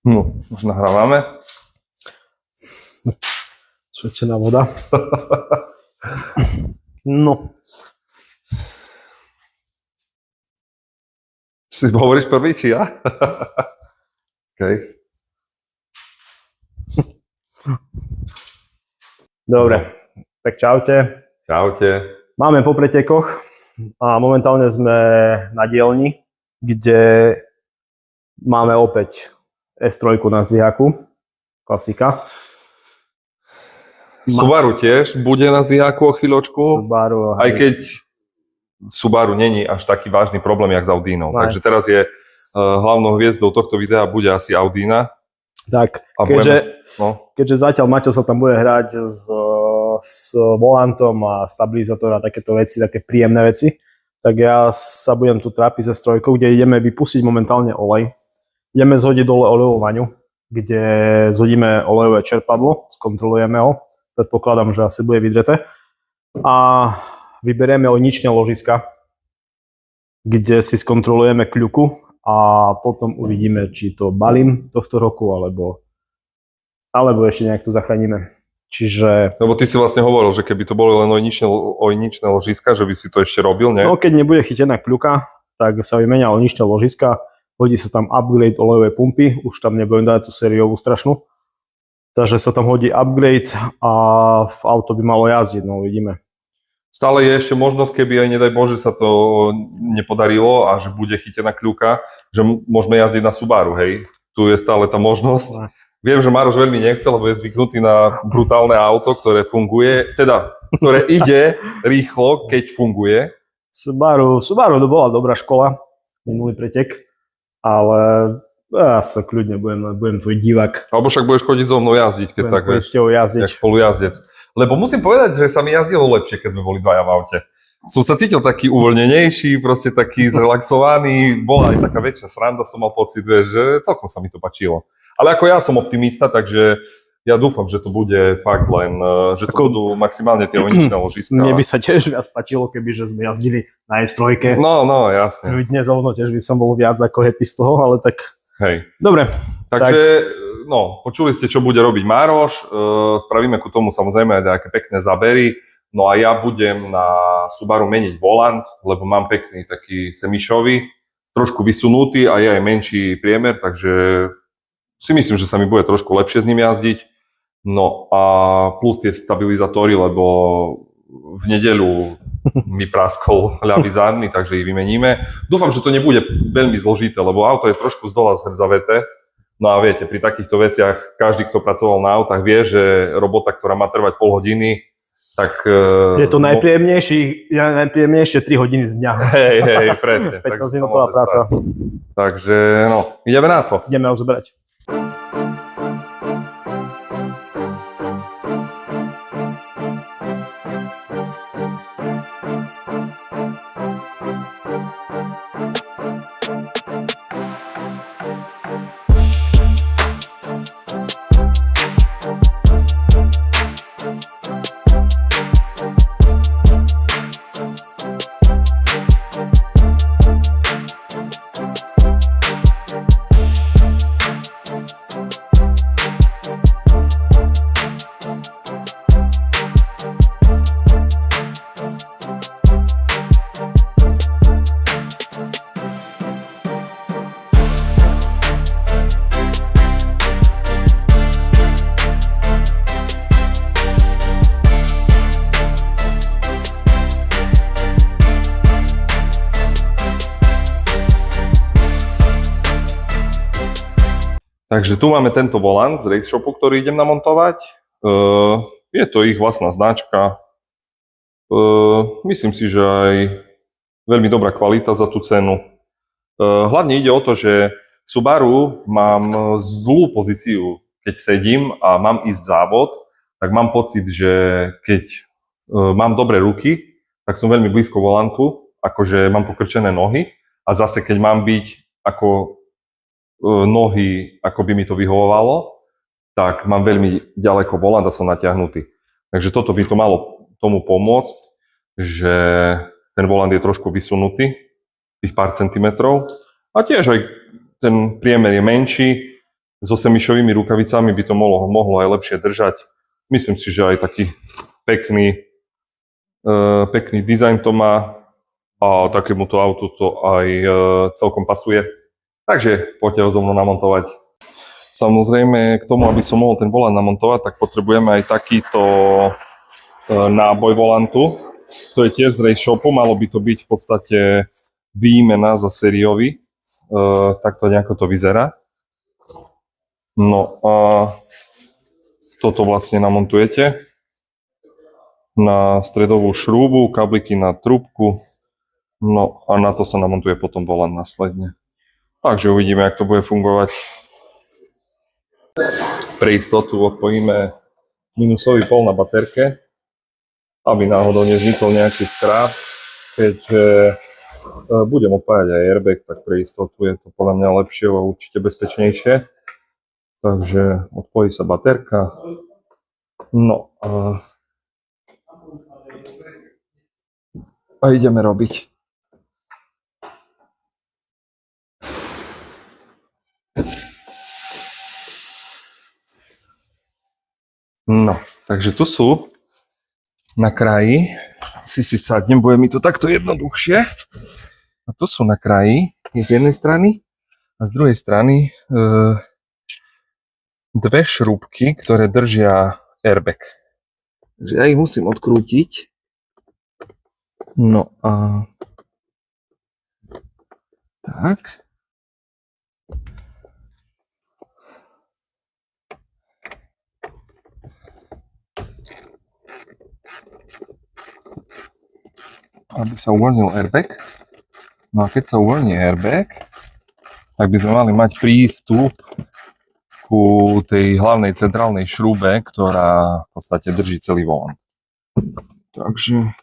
No, už nahrávame. Svetená voda. No. Si hovoríš prvý, či ja? Okay. Dobre, tak čaute. Čaute. Máme po pretekoch a momentálne sme na dielni, kde máme opäť S3 na zdvihaku. Klasika. Subaru tiež bude na zdvihaku o chvíľočku, Subaru, aj keď Subaru není až taký vážny problém, jak s Audinou. Takže teraz je hlavnou hviezdou tohto videa bude asi Audina. Tak, keďže zatiaľ Maťo sa tam bude hrať s volantom a stabilizátor a takéto veci, také príjemné veci, tak ja sa budem tu trápiť so S3, kde ideme vypustiť momentálne olej. Ideme zhodiť dole olejovú vaňu, kde zhodíme olejové čerpadlo, skontrolujeme ho, predpokladám, že asi bude vydreté. A vyberieme olejničné ložiska, kde si skontrolujeme kľuku a potom uvidíme, či to balím tohto roku, alebo ešte nejak to zachránime. Čiže... Lebo ty si vlastne hovoril, že keby to boli len olejničné ložiska, že by si to ešte robil, nie? No, keď nebude chytená kľuka, tak sa vymenia olejničné ložiska, hodí sa tam upgrade olejovej pumpy, už tam nebudem dať tú sériovú strašnú. Takže sa tam hodí upgrade a v auto by malo jazdiť, no uvidíme. Stále je ešte možnosť, keby aj nedaj Bože sa to nepodarilo a že bude chytená kľuka, že môžeme jazdiť na Subaru, hej? Tu je stále tá možnosť. No. Viem, že Maroš veľmi nechcel, lebo je zvyknutý na brutálne auto, ktoré funguje, teda, ktoré ide rýchlo, keď funguje. Subaru to bola dobrá škola, minulý pretek, ale ja sa kľudne budem tvoj divák. Alebo však budeš chodiť so mnou jazdiť, keď budem tak vieš, jak spolujazdec. Lebo musím povedať, že sa mi jazdilo lepšie, keď sme boli dvaja v aute. Som sa cítil taký uvoľnenejší, proste taký zrelaxovaný, bola aj taká väčšia sranda, som mal pocit, vieš, že celkom sa mi to páčilo. Ale ako ja som optimista, takže ja dúfam, že to bude fakt len, že to budú maximálne tie olejničné ložiska. Mne by sa tiež viac páčilo, kebyže sme jazdili na S3. No, jasne. Dnes rovno tiež by som bol viac ako happy z toho, ale tak... Hej. Dobre. Takže, no, počuli ste, čo bude robiť Mároš, spravíme ku tomu samozrejme aj nejaké pekné zábery, no a ja budem na Subaru meniť volant, lebo mám pekný taký semišový, trošku vysunutý a je aj menší priemer, takže si myslím, že sa mi bude trošku lepšie s ním jazdiť. No a plus tie stabilizátory, lebo v nedeľu mi praskol ľavý zadný, takže ich vymeníme. Dúfam, že to nebude veľmi zložité, lebo auto je trošku zdola zhrzaveté. No a viete, pri takýchto veciach každý, kto pracoval na autách, vie, že robota, ktorá má trvať pol hodiny, tak... Je to najpríjemnejšie 3 hodiny z dňa. Hej, presne. 15-minútová práca. Takže, no, ideme na to. Ideme rozoberať. Takže tu máme tento volant z Race Shopu, ktorý idem namontovať. Je to ich vlastná značka. Myslím si, že aj veľmi dobrá kvalita za tú cenu. Hlavne ide o to, že v Subaru mám zlú pozíciu, keď sedím a mám ísť závod, tak mám pocit, že keď mám dobré ruky, tak som veľmi blízko volantu, akože mám pokrčené nohy a zase keď mám byť ako nohy, ako by mi to vyhovovalo, tak mám veľmi ďaleko volant a som natiahnutý. Takže toto by to malo tomu pomôcť, že ten volant je trošku vysunutý tých pár centimetrov. A tiež aj ten priemer je menší. So semišovými rukavicami by to mohlo aj lepšie držať. Myslím si, že aj taký pekný dizajn to má a takémuto autu to aj celkom pasuje. Takže poďte ho so mnou namontovať. Samozrejme, k tomu, aby som mohol ten volant namontovať, tak potrebujeme aj takýto náboj volantu. To je tiež z Race Shopu, malo by to byť v podstate výmena za sériový. Takto nejako to vyzerá. No a toto vlastne namontujete na stredovú šrúbu, kabliky na trúbku, no a na to sa namontuje potom volant následne. Takže uvidíme, jak to bude fungovať. Pre istotu odpojíme minusový pol na baterke, aby náhodou nevznikol nejaký skráp. Keďže budem odpájať aj airbag, tak pre istotu je to podľa mňa lepšie a určite bezpečnejšie. Takže odpojí sa baterka. No a ideme robiť. No, takže tu sú na kraji. Si sadnem, bude mi to takto jednoduchšie. A tu sú na kraji, je z jednej strany a z druhej strany dve šrúbky, ktoré držia airbag. Takže ja ich musím odkrútiť. No a tak. Aby sa uvoľnil airbag. No a keď sa uvoľní airbag, tak by sme mali mať prístup ku tej hlavnej centrálnej šrúbe, ktorá v podstate drží celý volant. Takže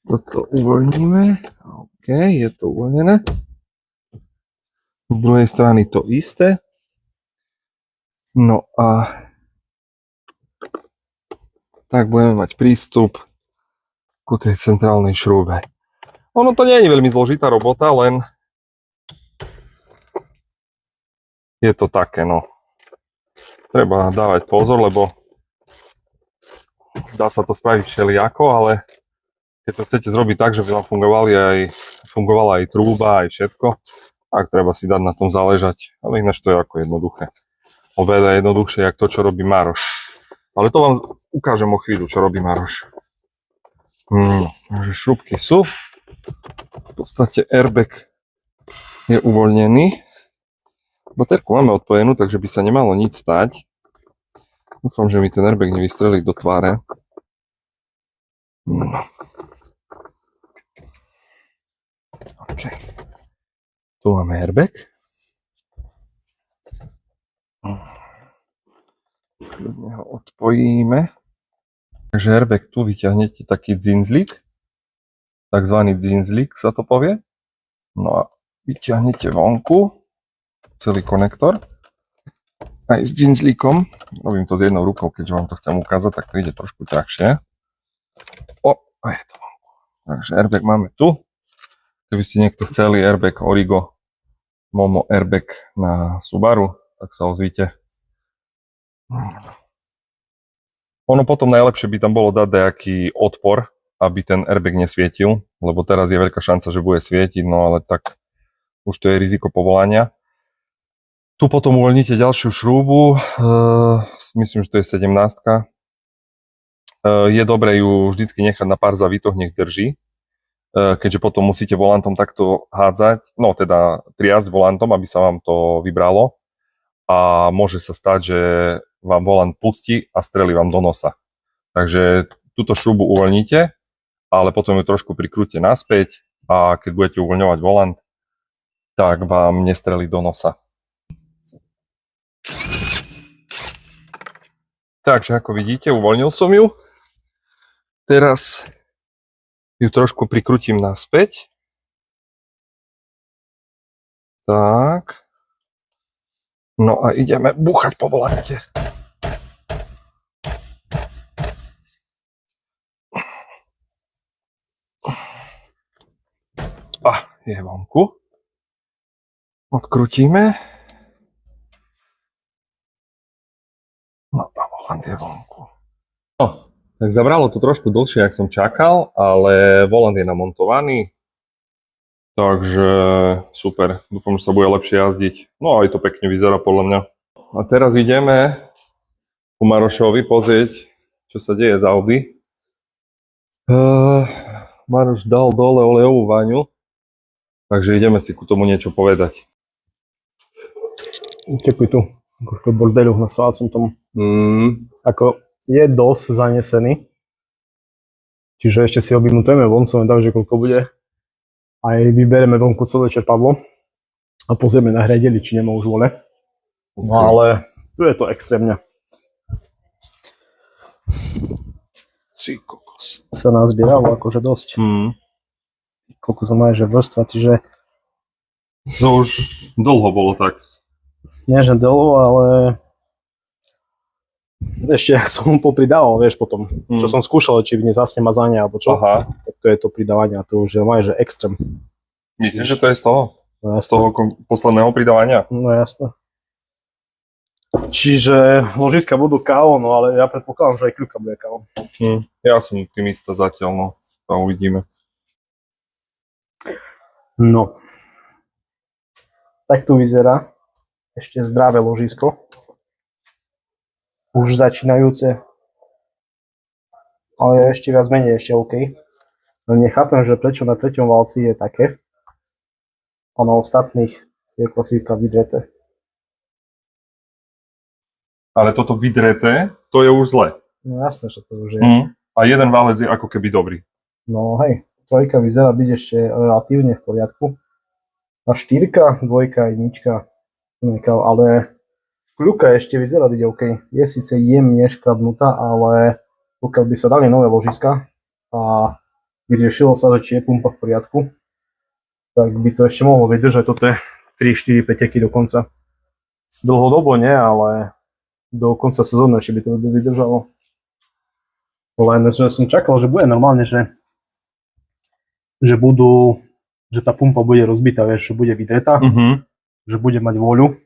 toto uvoľníme. OK, je to uvoľnené. Z druhej strany to isté. No a tak budeme mať prístup ku tej centrálnej šrúbe. Ono to nie je veľmi zložitá robota, len je to také, no. Treba dávať pozor, lebo dá sa to spraviť všelijako, ale keď to chcete zrobiť tak, že by vám fungovala aj trúba, aj všetko, tak treba si dať na tom záležať. Ale ináč to je ako jednoduché. Oveľa jednoduchšie, jak to, čo robí Maroš. Ale to vám ukážem o chvíľu, čo robí Maroš. Takže šrúbky sú. V podstate airbag je uvoľnený. Baterku máme odpojenú, takže by sa nemalo nič stať. Dúfam, že mi ten airbag nevystrelí do tváre. No. OK. Tu máme airbag. Kľudne ho odpojíme. Takže airbag tu vyťahnete taký dzinzlík. Takzvaný dzinzlík sa to povie. No a vyťahnete vonku celý konektor. Aj s dzinzlíkom. Robím to s jednou rukou, keďže vám to chcem ukázať, tak to ide trošku ťažšie. A je to vonku. Takže airbag máme tu. Keby ste niekto chceli airbag Origo Momo airbag na Subaru, tak sa ozvite. Ono potom najlepšie by tam bolo dať nejaký odpor, aby ten airbag nesvietil, lebo teraz je veľká šanca, že bude svietiť, no ale tak už to je riziko povolania. Tu potom uvoľníte ďalšiu šrúbu, myslím, že to je 17. Je dobré ju vždycky nechať na pár zavitoch, nech drží, keďže potom musíte volantom takto hádzať, no teda triasť volantom, aby sa vám to vybralo a môže sa stať, že vám volant pustí a strelí vám do nosa. Takže túto šrubu uvoľníte, ale potom ju trošku prikrúte naspäť a keď budete uvoľňovať volant, tak vám nestrelí do nosa. Takže ako vidíte, uvoľnil som ju. Teraz ju trošku prikrútim naspäť. Tak. No a ideme búchať po volante. Je vonku. Odkrutíme. No a volant je vonku. No, tak zabralo to trošku dlhšie, jak som čakal, ale volant je namontovaný. Takže super, dúfam, že sa bude lepšie jazdiť. No aj to pekne vyzerá podľa mňa. A teraz ideme ku Marošovi pozrieť, čo sa deje z Audi. Maroš dal dole olejovú vaňu, takže ideme si ku tomu niečo povedať. Tekuj tu, akože bordelu na svácom tom. Ako je dosť zanesený. Čiže ešte si ho vymutujeme von, som vedavý, že koľko bude. Aj vybereme vonku celé čerpadlo a pozrieme na hradeli, či nemá už vole. No ale tu je to extrémne. Cí kokos. Sa nazbieralo akože dosť. Koľko sa má, že vrstva, čiže... To už dlho bolo tak. Nie, že dlho, ale... Ešte, ak som mu popridával, vieš, potom, čo som skúšal, či nezasne mazanie, alebo čo, tak to je to pridávanie a to už je že extrém. Myslíš, že to je z toho? No, z toho posledného pridávania? No jasné. Čiže ložiska budú KO, no ale ja predpokladám, že aj kľúka bude KO. Ja som optimista zatiaľ, no to uvidíme. No. Tak tu vyzerá ešte zdravé ložisko. Už začínajúce, ale ešte viac menej ešte OK. No nechápem, že prečo na treťom valci je také, a na ostatných je klasívka vydreté. Ale toto vydreté, to je už zle. No jasné, že to už je. A jeden válec je ako keby dobrý. No hej, trojka vyzerá byť ešte relatívne v poriadku. A štyrka, dvojka, jednička, ale kľúka ešte vyzerá byť OK. Je síce jemne škrabnutá, ale pokiaľ by sa dali nové ložiska a vyriešilo sa, že či je pumpa v poriadku, tak by to ešte mohlo vydržať toto 3, 4, 5 teky do konca. Dlhodobo nie, ale do konca sezóny ešte by to vydržalo. Len že som čakal, že bude normálne, že tá pumpa bude rozbitá, vieš, že bude vydretá, že bude mať voľu.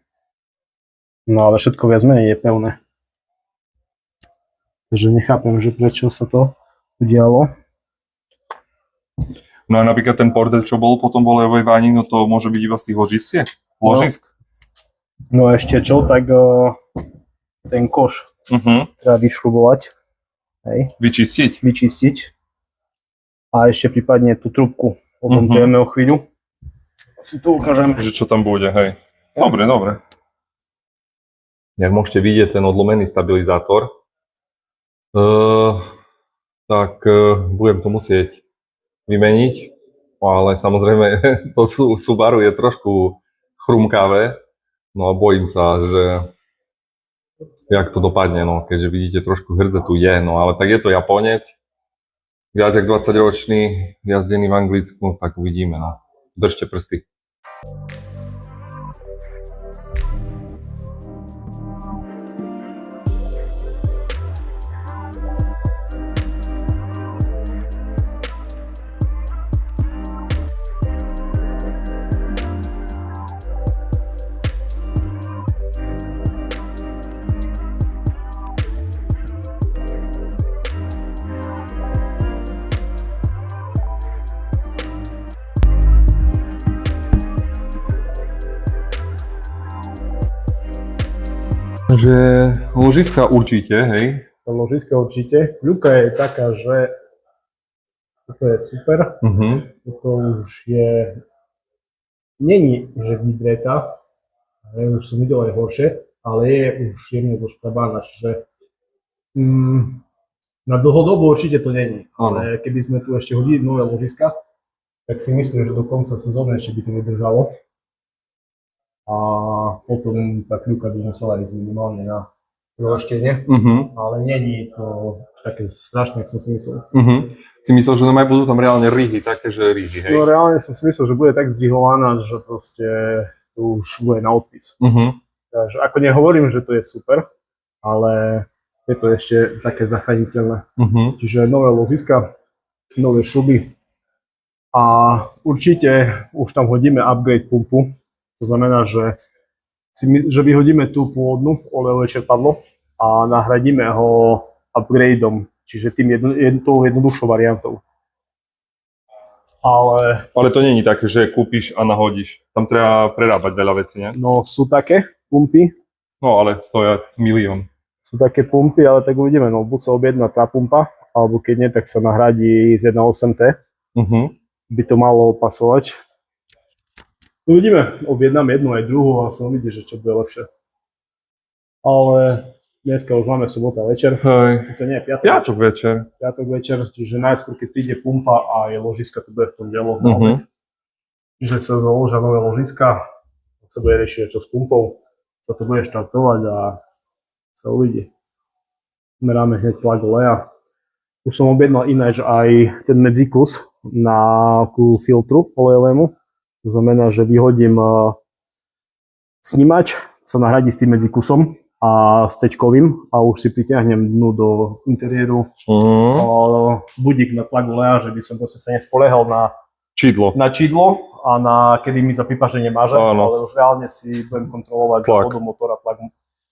No ale všetko viac menej je pevné. Takže nechápem, že prečo sa to udialo. No a napríklad ten bordel, čo bol potom v olejovej váni, no to môže byť iba z tých ložisk? No ešte čo, tak ten koš treba vyšrubovať. Hej. Vyčistiť. A ešte prípadne tú trúbku. O tom vieme o chvíľu. Si to ukážem. Že čo tam bude, hej. Dobre. Jak môžete vidieť ten odlomený stabilizátor, tak budem to musieť vymeniť, ale samozrejme to Subaru je trošku chrumkavé, no a bojím sa, že jak to dopadne, no, keďže vidíte trošku hrdze tu je, no ale tak je to Japonec, viac jak 20-ročný, jazdený v Anglicku, tak uvidíme, no. Držte prsty. Takže ložiska určite, hej? Ložiska určite. Kľúka je taká, že toto je super. Toto už je... Není, že vydretá. Už som videl aj horšie, ale je už jemne zoškrabaná, čiže na dlhodobo určite to není. Ale keby sme tu ešte hodili nové ložiska, tak si myslím, že do konca sezóny ešte by to vydržalo. A potom tá kľúka by musela ísť minimálne na roštenie, ale není to také strašné, ako som si myslel. Si myslel, že budú tam reálne rihy, také, že rihy, hej? No reálne som si myslel, že bude tak zrihovaná, že proste to už bude na odpis. Takže ako nehovorím, že to je super, ale je to ešte také zachrániteľné. Čiže nové ložiska, nové šuby A určite už tam hodíme upgrade pumpu. To znamená, že vyhodíme tú pôvodnú olejové čerpadlo a nahradíme ho upgradeom, čiže tou jednoduchšou variantou. Ale to není také, že kúpiš a nahodíš. Tam treba prerábať veľa vecí, nie? No sú také pumpy. No ale stoja milión. Sú také pumpy, ale tak uvidíme, no buď sa objedná tá pumpa, alebo keď nie, tak sa nahradí z 1.8T. By to malo pasovať. Uvidíme, objednám jednu aj druhú a sa uvidí, že čo bude lepšie. Ale dneska už máme sobota večer. Hej. Sice nie, Piatok večer. Piatok večer, čiže najskôr, keď príde pumpa a je ložiska, to bude v tom dielo. Čiže sa založia nové ložiska, sa bude riešiť, čo s pumpou, sa to bude štartovať a sa uvidí. Meráme hneď plug oleja. Už som objednal ináč aj ten medzikus ku filtru olejovému. To znamená, že vyhodím snímač, sa nahradí s tým medzikusom a s tečkovým a už si pritiahnem dnu do interiéru budík na tlak oleja, že by som proste sa nespoliehal na čidlo a na kedy mi zapípa, že nemáže, ale už reálne si budem kontrolovať za vodu motora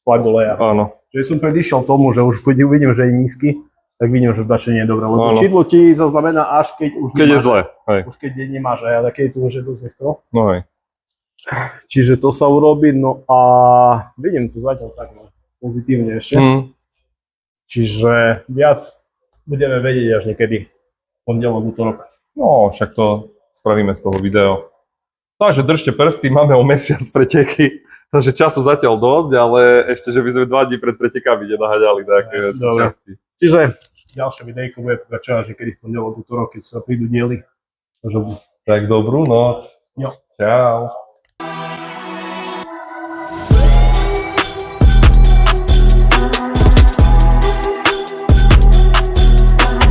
tlak oleja. Áno. Že som predišiel tomu, že už keď uvidím, že je nízky, tak vidím, že dačo nie je dobré, lebo čidlo ti zaznamená až keď už keď je zle, hej. Už keď nemáš, a keď tu už je dosť neskoro. No hej. Čiže to sa urobí, no a vidím to zatiaľ tak pozitívne ešte. Čiže viac budeme vedieť až niekedy pondelok, útorok. No, však to spravíme z toho video. Takže držte prsty, máme o mesiac preteky, takže času zatiaľ dosť, ale ešte, že by sme 2 dní pred pretekami nenaháďali také časti. Čiže ďalšie videjko bude pokračovať, že kedy v pondelok, útorok, keď sa prídu diely. Tak dobrú noc. Jo. Čau.